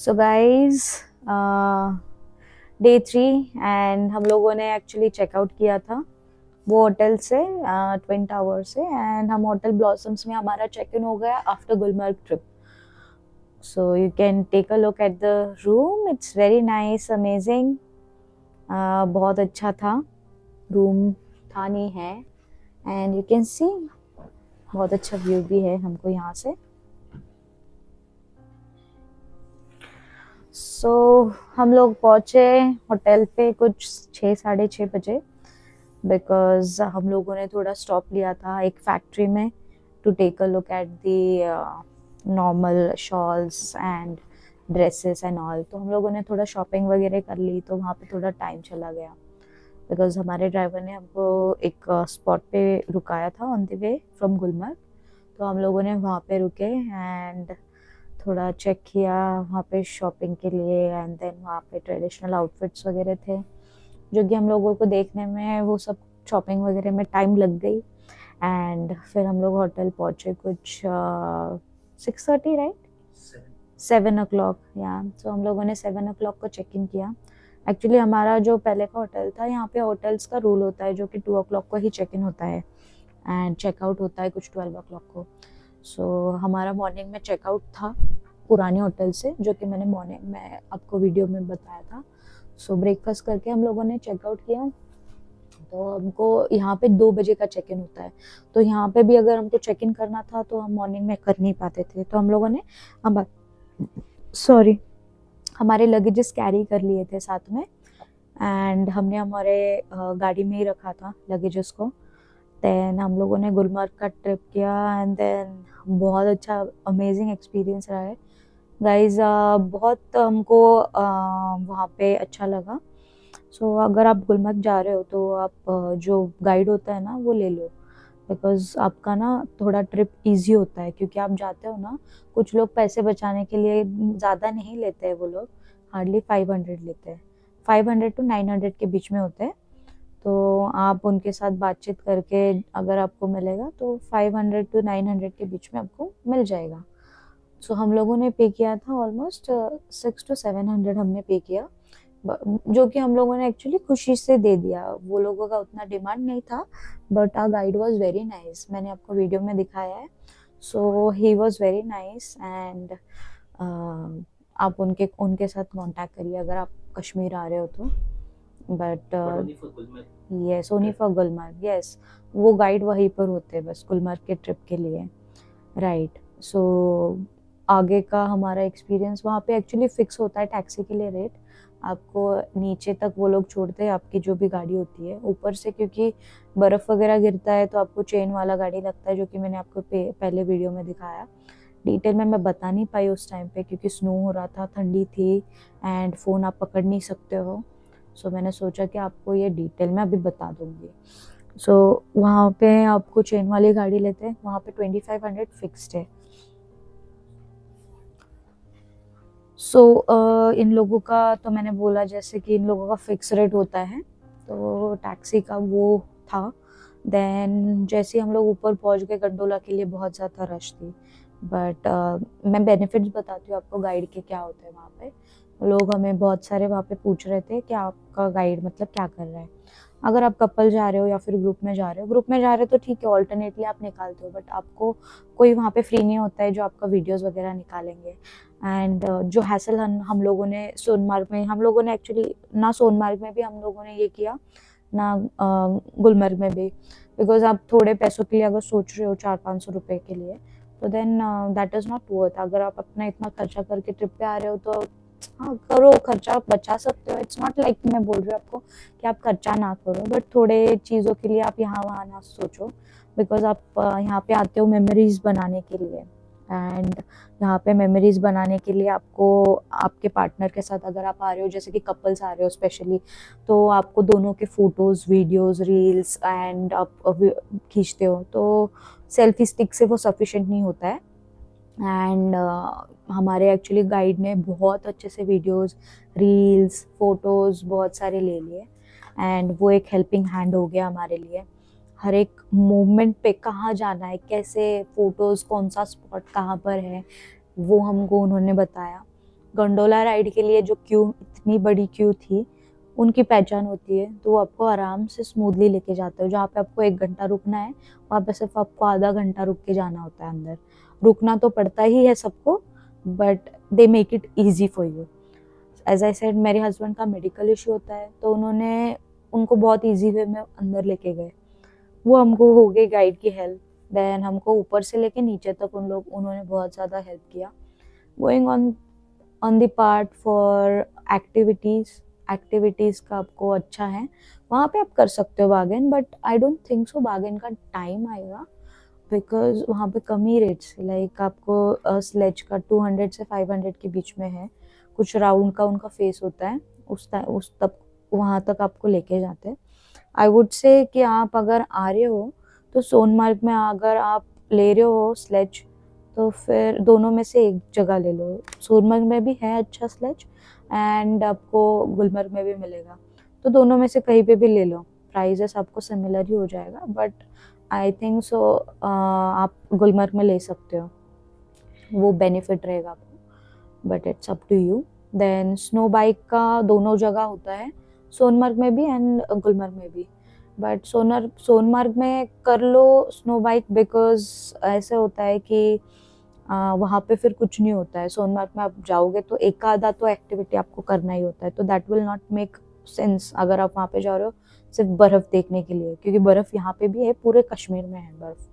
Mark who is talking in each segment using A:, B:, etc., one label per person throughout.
A: So guys, day 3 and हम लोगों ने एक्चुअली चेकआउट किया था वो होटल से, ट्विन टावर से। एंड हम होटल ब्लॉसम्स में हमारा चेक इन हो गया after Gulmarg trip. So you can take a look at the room, it's very nice, amazing. बहुत अच्छा था रूम, था नहीं है। एंड यू कैन सी बहुत अच्छा व्यू भी है हमको यहाँ से। सो हम लोग पहुंचे होटल पे कुछ 6 साढ़े 6 बजे, बिकॉज हम लोगों ने थोड़ा स्टॉप लिया था एक फैक्ट्री में to take a look at the normal shawls and dresses and all. तो हम लोगों ने थोड़ा शॉपिंग वगैरह कर ली, तो वहाँ पे थोड़ा टाइम चला गया बिकॉज हमारे ड्राइवर ने हमको एक स्पॉट पे रुकाया था on the way from Gulmarg. तो हम लोगों ने वहाँ पे रुके एंड थोड़ा चेक किया वहाँ पे शॉपिंग के लिए। एंड देन वहाँ पे ट्रेडिशनल आउटफिट्स वगैरह थे जो कि हम लोगों को देखने में, वो सब शॉपिंग वगैरह में टाइम लग गई। एंड फिर हम लोग होटल पहुँचे कुछ 6:30, राइट, 7 o'clock। या तो हम लोगों ने 7 o'clock को चेक इन किया। एक्चुअली हमारा जो पहले का होटल था, यहाँ पे होटल्स का रूल होता है जो कि 2 o'clock को ही चेक इन होता है एंड चेकआउट होता है कुछ 12 o'clock को। सो हमारा मॉर्निंग में चेकआउट था पुराने होटल से, जो कि मैंने मॉर्निंग में आपको वीडियो में बताया था। सो ब्रेकफास्ट करके हम लोगों ने चेकआउट किया। तो हमको यहाँ पे 2 बजे का चेक इन होता है। तो यहाँ पे भी अगर हमको चेक इन करना था तो हम मॉर्निंग में कर नहीं पाते थे। तो हम लोगों ने सॉरी हमारे लगेजेस कैरी कर लिए थे साथ में। एंड हमने हमारे गाड़ी में ही रखा था लगेजेस को। देन हम लोगों ने गुलमर्ग का ट्रिप किया एंड देन बहुत अच्छा अमेजिंग एक्सपीरियंस रहा है गाइज। बहुत हमको वहाँ पे अच्छा लगा। सो अगर आप गुलमर्ग जा रहे हो तो आप जो गाइड होता है ना वो ले लो, बिकॉज आपका ना थोड़ा ट्रिप इजी होता है। क्योंकि आप जाते हो ना, कुछ लोग पैसे बचाने के लिए ज़्यादा नहीं लेते हैं, वो लोग हार्डली 500 लेते हैं, 500 to 900 के बीच में होते हैं। तो आप उनके साथ बातचीत करके अगर आपको मिलेगा तो 500 to 900 के बीच में आपको मिल जाएगा। सो हम लोगों ने पे किया था ऑलमोस्ट 600 to 700 हमने पे किया, जो कि हम लोगों ने एक्चुअली खुशी से दे दिया। वो लोगों का उतना डिमांड नहीं था, but our guide was very nice, मैंने आपको वीडियो में दिखाया है। So he was very nice and आप उनके उनके साथ कांटेक्ट करिए अगर आप कश्मीर आ रहे हो तो। But yes, only for Gulmarg, yes. वो गाइड वहीं पर होते हैं बस गुलमर्ग के ट्रिप के लिए, राइट। सो आगे का हमारा एक्सपीरियंस, वहाँ पे एक्चुअली फिक्स होता है टैक्सी के लिए रेट। आपको नीचे तक वो लोग छोड़ते हैं आपकी जो भी गाड़ी होती है। ऊपर से क्योंकि बर्फ़ वगैरह गिरता है तो आपको चेन वाला गाड़ी लगता है, जो कि मैंने आपको पहले वीडियो में दिखाया। डिटेल में मैं बता नहीं पाई उस टाइम पे क्योंकि स्नो हो रहा था, ठंडी थी एंड फ़ोन आप पकड़ नहीं सकते हो। सो मैंने सोचा कि आपको ये डिटेल में अभी बता दूंगी। सो वहाँ पे आपको चेन वाली गाड़ी लेते हैं, वहाँ पे 2500 फिक्स्ड है। इन लोगों का तो मैंने बोला जैसे कि इन लोगों का फिक्स रेट होता है, तो टैक्सी का वो था। देन जैसे ही हम लोग ऊपर पहुंच गए, गंडोला के लिए बहुत ज़्यादा रश थी। बट मैं बेनिफिट्स बताती हूँ आपको गाइड के क्या होते हैं वहाँ पे। लोग हमें बहुत सारे वहाँ पे पूछ रहे थे कि आपका गाइड मतलब क्या कर रहा है। अगर आप कपल जा रहे हो या फिर ग्रुप में जा रहे हो, तो ठीक है, ऑल्टरनेटली आप निकालते हो। बट आपको कोई वहाँ पे फ्री नहीं होता है जो आपका वीडियोस वगैरह निकालेंगे। एंड जो हैसल हम लोगों ने सोनमार्ग में, हम लोगों ने एक्चुअली ना सोनमार्ग में भी हम लोगों ने ये किया ना गुलमर्ग में भी। बिकॉज आप थोड़े पैसों के लिए अगर सोच रहे हो 400-500 रुपए के लिए, तो then that is not worth. अगर आप अपना इतना खर्चा करके ट्रिप पे आ रहे हो तो हाँ करो, खर्चा आप बचा सकते हो। इट्स नॉट लाइक मैं बोल रही हूँ आपको कि आप खर्चा ना करो, बट थोड़े चीज़ों के लिए आप यहाँ वहाँ ना सोचो। बिकॉज आप यहाँ पे आते हो मेमोरीज बनाने के लिए। एंड यहाँ पे मेमोरीज बनाने के लिए आपको आपके पार्टनर के साथ अगर आप आ रहे हो, जैसे कि कपल्स आ रहे हो स्पेशली, तो आपको दोनों के फोटोज, वीडियोस, रील्स एंड आप खींचते हो, तो सेल्फी स्टिक से वो सफिशिएंट नहीं होता है। एंड हमारे एक्चुअली गाइड ने बहुत अच्छे से वीडियोस, रील्स, फोटोज़ बहुत सारे ले लिए। एंड वो एक हेल्पिंग हैंड हो गया हमारे लिए। हर एक मोमेंट पे कहाँ जाना है, कैसे फ़ोटोज़, कौन सा स्पॉट कहाँ पर है, वो हमको उन्होंने बताया। गंडोला राइड के लिए जो क्यू, इतनी बड़ी क्यू थी, उनकी पहचान होती है, तो वो आपको आराम से स्मूथली लेके जाते हो। जहाँ पे आपको 1 घंटा रुकना है, वहाँ पे सिर्फ आपको आधा घंटा रुक के जाना होता है अंदर। रुकना तो पड़ता ही है सबको, but they make it easy for you. As I said, मेरे हस्बैंड का मेडिकल इशू होता है, तो उनको बहुत ईजी वे में अंदर लेके गए। वो हमको हो गई गाइड की हेल्प, देन हमको ऊपर से लेके नीचे तक उन्होंने बहुत ज़्यादा हेल्प किया। Going on the part for activities का आपको अच्छा है, वहाँ पे आप कर सकते हो bargain, but I don't think so bargain का टाइम आएगा, बिकॉज वहाँ पे कम ही रेट्स, लाइक आपको स्लेज का 200 से 500 के बीच में है। कुछ राउंड का उनका फेस होता है, उस तक वहाँ तक आपको लेके जाते हैं। आई वुड से कि आप अगर आ रहे हो तो सोनमार्ग में अगर आप ले रहे हो स्लेज, तो फिर दोनों में से एक जगह ले लो। सोनमार्ग में भी है अच्छा स्लेज, एंड आपको गुलमर्ग में भी मिलेगा, तो दोनों में से कहीं पे भी ले लो। प्राइजेस आपको सिमिलर ही हो जाएगा, बट आई थिंक सो आप गुलमर्ग में ले सकते हो, वो बेनिफिट रहेगा आपको, but it's up to you. Then snow bike का दोनों जगह होता है, सोनमर्ग में भी एंड गुलमर्ग में भी, बट सोनमर्ग में कर लो स्नो बाइक, बिकॉज ऐसे होता है कि वहाँ पे फिर कुछ नहीं होता है। सोनमर्ग में आप जाओगे तो एक आधा तो एक्टिविटी आपको करना ही होता है, तो that will not make sense अगर आप वहाँ पे जा रहे हो सिर्फ बर्फ़ देखने के लिए, क्योंकि बर्फ़ यहाँ पे भी है, पूरे कश्मीर में है बर्फ़।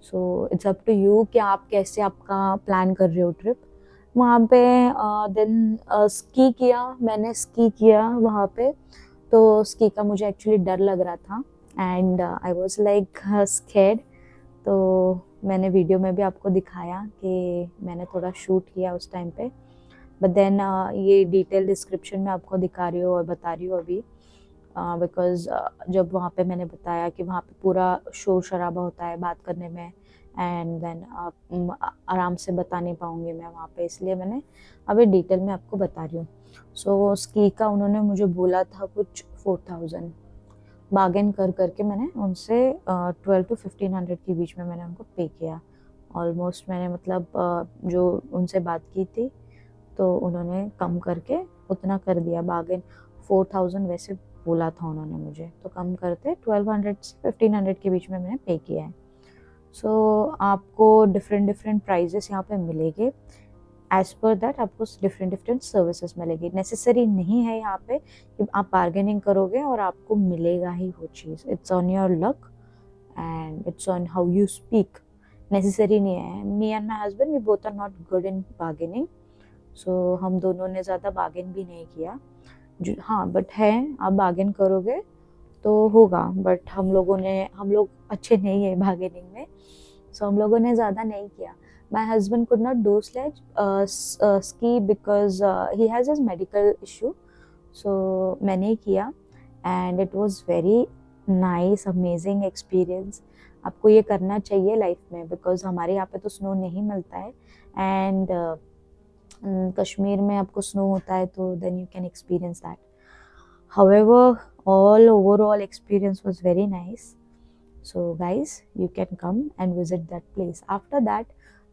A: So it's up to you कि आप कैसे आपका प्लान कर रहे हो ट्रिप। वहाँ पे देन स्की किया, मैंने स्की किया वहाँ पे, तो स्की का मुझे एक्चुअली डर लग रहा था, and I was like scared. तो मैंने वीडियो में भी आपको दिखाया कि मैंने थोड़ा शूट किया उस टाइम पे, बट देन ये डिटेल डिस्क्रिप्शन में आपको दिखा रही हूँ और बता रही हूँ अभी, बिकॉज जब वहाँ पे मैंने बताया कि वहाँ पे पूरा शोर शराबा होता है बात करने में, एंड देन आप आराम से बता नहीं पाऊँगी मैं वहाँ पे, इसलिए मैंने अभी डिटेल में आपको बता रही हूँ। सो स्की का उन्होंने मुझे बोला था कुछ 4000, बार्गेन कर करके मैंने उनसे 12 to 1500 के बीच में मैंने उनको पे किया ऑलमोस्ट। मैंने मतलब जो उनसे बात की थी, तो उन्होंने कम करके उतना कर दिया। बार्गेन 4000 वैसे बोला था उन्होंने मुझे, तो कम करते 1200 से 1500 के बीच में मैंने पे किया है। सो आपको डिफरेंट प्राइजेस यहाँ पे मिलेंगे, एज पर दैट आपको डिफरेंट सर्विसेज मिलेगी। नेसेसरी नहीं है यहाँ पे कि आप बार्गेनिंग करोगे और आपको मिलेगा ही वो चीज़। It's on your luck and it's on how you speak. Necessary नहीं है। Me and my husband we both are not good in bargaining, so हम दोनों ने ज़्यादा बार्गेन भी नहीं किया। हाँ, बट है, आप बार्गेन करोगे तो होगा, बट हम लोग अच्छे नहीं है बार्गेनिंग में, सो हम लोगों ने ज़्यादा नहीं किया। My husband could not do ski because he has his medical issue, so मैंने ही किया, and it was very nice, amazing experience। आपको ये करना चाहिए लाइफ में, बिकॉज हमारे यहाँ पे तो स्नो नहीं मिलता है, एंड कश्मीर में आपको स्नो होता है, तो then you can experience that. However, overall experience was very nice. So guys, you can come and visit that place. After that,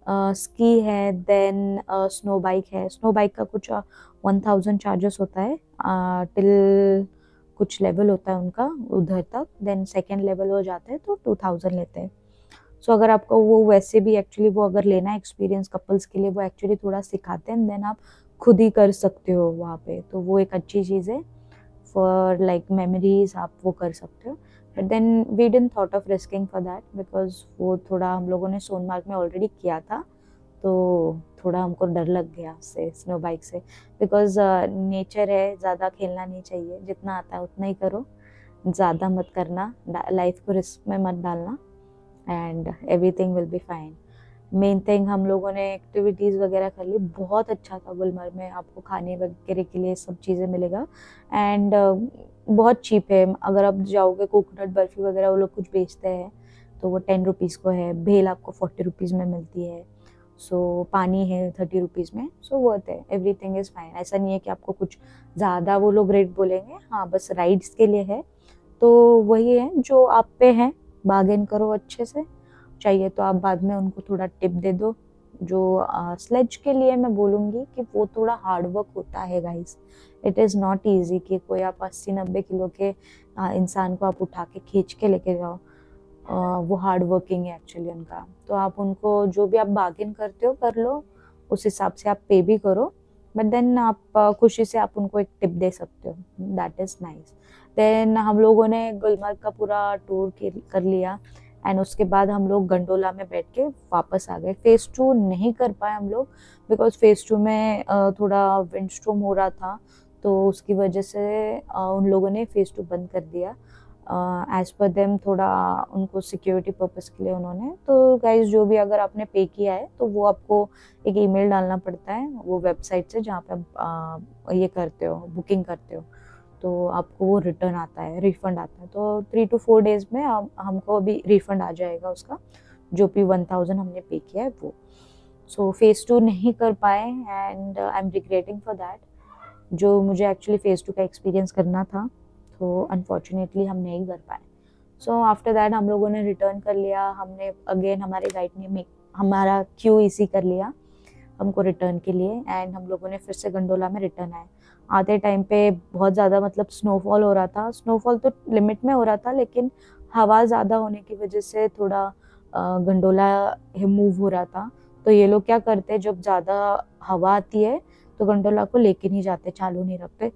A: ski है, देन स्नो बाइक है। स्नो बाइक का कुछ 1000 चार्जेस होता है टिल कुछ लेवल होता है उनका उधर तक, देन सेकेंड लेवल हो जाते हैं तो 2000 लेते हैं। सो अगर आपको वो वैसे भी एक्चुअली वो अगर लेना है एक्सपीरियंस कपल्स के लिए, वो एक्चुअली थोड़ा सिखाते हैं, देन आप खुद ही कर सकते हो वहाँ पे, तो वो एक अच्छी चीज़ है फॉर लाइक मेमोरीज, आप वो कर सकते हो। But then we didn't thought of risking for that, because वो थोड़ा हम लोगों ने सोनमार्ग में ऑलरेडी किया था, तो थोड़ा हमको डर लग गया उससे, स्नो बाइक से, बिकॉज नेचर है, ज़्यादा खेलना नहीं चाहिए, जितना आता है उतना ही करो, ज़्यादा मत करना, लाइफ को रिस्क में मत डालना, and everything will be fine. Main thing, हम लोगों ने एक्टिविटीज़ वगैरह कर ली, बहुत अच्छा था। गुलमर्ग में आपको खाने वगैरह के लिए सब चीज़ें मिलेगा, एंड बहुत चीप है। अगर आप जाओगे, कोकोनट बर्फ़ी वगैरह वो लोग कुछ बेचते हैं, तो वो 10 रुपीज़ को है। भेल आपको 40 रुपीज़ में मिलती है। सो पानी है 30 रुपीज़ में, सो वर्थ है, एवरीथिंग इज़ फाइन। ऐसा नहीं है कि आपको कुछ ज़्यादा वो लोग रेट बोलेंगे। हाँ, बस राइड्स के लिए है, तो वही है जो आप पे है, बार्गेन करो अच्छे से। चाहिए तो आप बाद में उनको थोड़ा टिप दे दो, जो स्लेज के लिए मैं बोलूँगी कि वो थोड़ा हार्ड वर्क होता है guys. It is not easy कि कोई आप 80-90 किलो के इंसान को आप उठा के खींच के लेके जाओ। वो हार्ड वर्किंग है एक्चुअली उनका। तो आप उनको जो भी आप बार्गेन करते हो कर लो, उस हिसाब से आप पे भी करो, बट देन आप खुशी से आप उनको एक टिप दे सकते हो, दैट इज़ नाइस। देन हम लोगों ने गुलमर्ग का पूरा टूर कर लिया एंड उसके बाद हम लोग गंडोला में बैठ के वापस आ गए। फेज़ 2 नहीं कर पाए हम लोग बिकॉज फेज़ 2 में थोड़ा विंड स्टॉर्म हो रहा था, तो उसकी वजह से उन लोगों ने फेज़ 2 बंद कर दिया। एज पर देम थोड़ा उनको सिक्योरिटी पर्पस के लिए उन्होंने। तो गाइज जो भी अगर आपने पे किया है तो वो आपको एक ईमेल डालना पड़ता है वो वेबसाइट से जहाँ पे आप ये करते हो, बुकिंग करते हो, तो आपको वो रिटर्न आता है, रिफंड आता है। तो 3 to 4 डेज में हमको अभी रिफंड आ जाएगा उसका, जो भी 1000 हमने पे किया है वो। सो फेज़ 2 नहीं कर पाए and I am regretting for that. जो मुझे एक्चुअली फेज़ 2 का एक्सपीरियंस करना था, तो अनफॉर्चुनेटली हम नहीं कर पाए। सो आफ्टर दैट हम लोगों ने रिटर्न कर लिया। हमने अगेन हमारे गाइड ने हमारा QEC कर लिया हमको रिटर्न के लिए एंड हम लोगों ने फिर से गंडोला में रिटर्न आए। आते टाइम पे बहुत ज़्यादा मतलब स्नोफॉल हो रहा था। स्नोफॉल तो लिमिट में हो रहा था, लेकिन हवा ज़्यादा होने की वजह से थोड़ा गंडोला मूव हो रहा था। तो ये लोग क्या करते हैं, जब ज़्यादा हवा आती है तो गंडोला को लेके नहीं जाते, चालू नहीं रखते,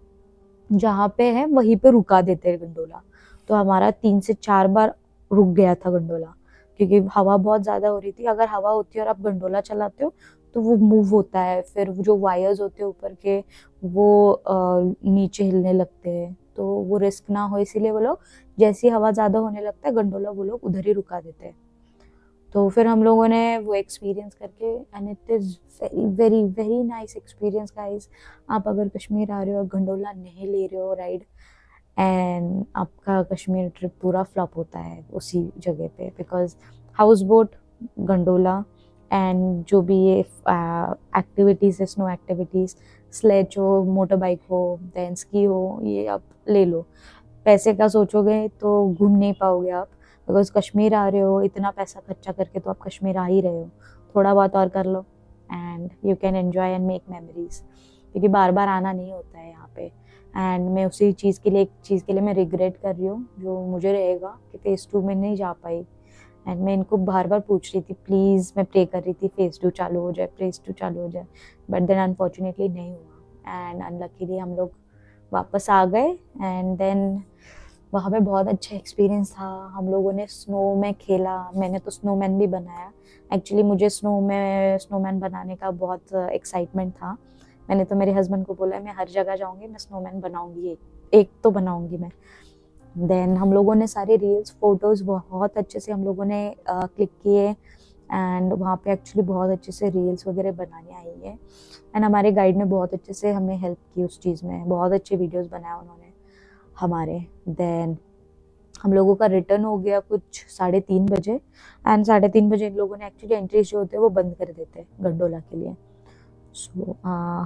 A: जहाँ पे है वहीं पे रुका देते हैं गंडोला। तो हमारा 3 से 4 बार रुक गया था गंडोला, क्योंकि हवा बहुत ज़्यादा हो रही थी। अगर हवा होती है और आप गंडोला चलाते हो तो वो मूव होता है, फिर जो वायर्स होते हैं ऊपर के वो नीचे हिलने लगते हैं, तो वो रिस्क ना हो इसीलिए वो लोग जैसी हवा ज़्यादा होने लगता है गंडोला वो लोग उधर ही रुका देते हैं। तो फिर हम लोगों ने वो एक्सपीरियंस करके and it is very very very nice experience guys. आप अगर कश्मीर आ रहे हो और गंडोला नहीं ले रहे हो राइड, एंड आपका कश्मीर ट्रिप पूरा फ्लॉप होता है उसी जगह पे, because house boat, gondola and जो भी ये एक्टिविटीज़ है, स्नो एक्टिविटीज़, स्लेज हो, मोटर बाइक हो, देन स्की हो, ये आप ले लो। पैसे का सोचोगे तो घूम नहीं पाओगे आप, बिकॉज कश्मीर आ रहे हो, इतना पैसा खर्चा करके तो आप कश्मीर आ ही रहे हो। थोड़ा बहुत और कर लो and you can enjoy and make memories, क्योंकि बार बार आना नहीं होता है यहाँ पे। एंड मैं उसी चीज़ के लिए, एक चीज़ के लिए मैं रिग्रेट कर रही हूँ, जो मुझे रहेगा कि फेज़ 2 में नहीं जा पाई। एंड मैं इनको बार बार पूछ रही थी, प्लीज़, मैं प्रे कर रही थी फेज़ 2 चालू हो जाए, फेज़ 2 चालू हो जाए, बट देन अनफॉर्चुनेटली नहीं हुआ एंड अनलकीली हम लोग वापस आ गए। एंड देन वहाँ पे बहुत अच्छा एक्सपीरियंस था। हम लोगों ने स्नो में खेला, मैंने तो स्नोमैन भी बनाया। एक्चुअली मुझे स्नोमैन बनाने का बहुत एक्साइटमेंट था। मैंने तो मेरे हस्बैंड को बोला है मैं हर जगह जाऊँगी, मैं स्नोमैन बनाऊँगी, एक तो बनाऊँगी मैं। देन हम लोगों ने सारे रील्स, फोटोज़ बहुत अच्छे से हम लोगों ने क्लिक किए एंड वहाँ पे एक्चुअली बहुत अच्छे से रील्स वगैरह बनाने आई है। एंड हमारे गाइड ने बहुत अच्छे से हमें हेल्प की उस चीज़ में, बहुत अच्छे वीडियोज़ बनाए उन्होंने हमारे। देन हम लोगों का रिटर्न हो गया कुछ 3:30 बजे एंड 3:30 बजे इन लोगों ने एक्चुअली एंट्रीज जो होते हैं वो बंद कर देते हैं गंडोला के लिए। सो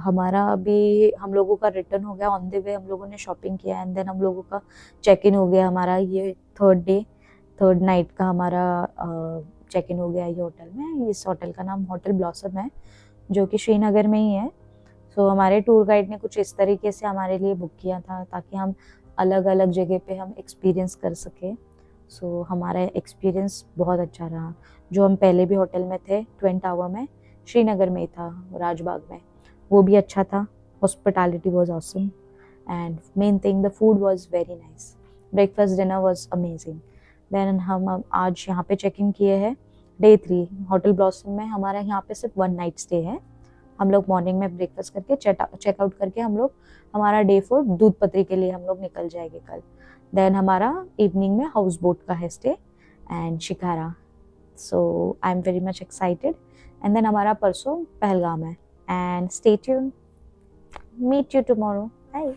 A: हमारा अभी हम लोगों का रिटर्न हो गया। ऑन द वे हम लोगों ने शॉपिंग किया एंड देन हम लोगों का चेक इन हो गया। हमारा ये थर्ड नाइट का हमारा चेक इन हो गया ये होटल में। इस होटल का नाम होटल ब्लॉसम है, जो कि श्रीनगर में ही है। सो हमारे टूर गाइड ने कुछ इस तरीके से हमारे लिए बुक किया था ताकि हम अलग अलग जगह पे हम एक्सपीरियंस कर सकें। सो हमारा एक्सपीरियंस बहुत अच्छा रहा। जो हम पहले भी होटल में थे ट्विन टावर में, श्रीनगर में ही था, राजबाग में, वो भी अच्छा था। Hospitality was awesome and main thing the food was very nice. Breakfast dinner was amazing. Then हम आज यहाँ पे चेक इन किए हैं डे 3 होटल ब्लॉसम में। हमारा यहाँ पे सिर्फ 1 नाइट स्टे है। हम लोग मॉर्निंग में ब्रेकफास्ट करके चेकआउट करके हम लोग हमारा डे 4 दूध पत्री के लिए हम लोग निकल जाएंगे कल। देन हमारा इवनिंग में हाउस बोट का है stay and shikara. So I am very much excited. And then हमारा परसों पहलगाम है and stay tuned, meet you tomorrow, bye.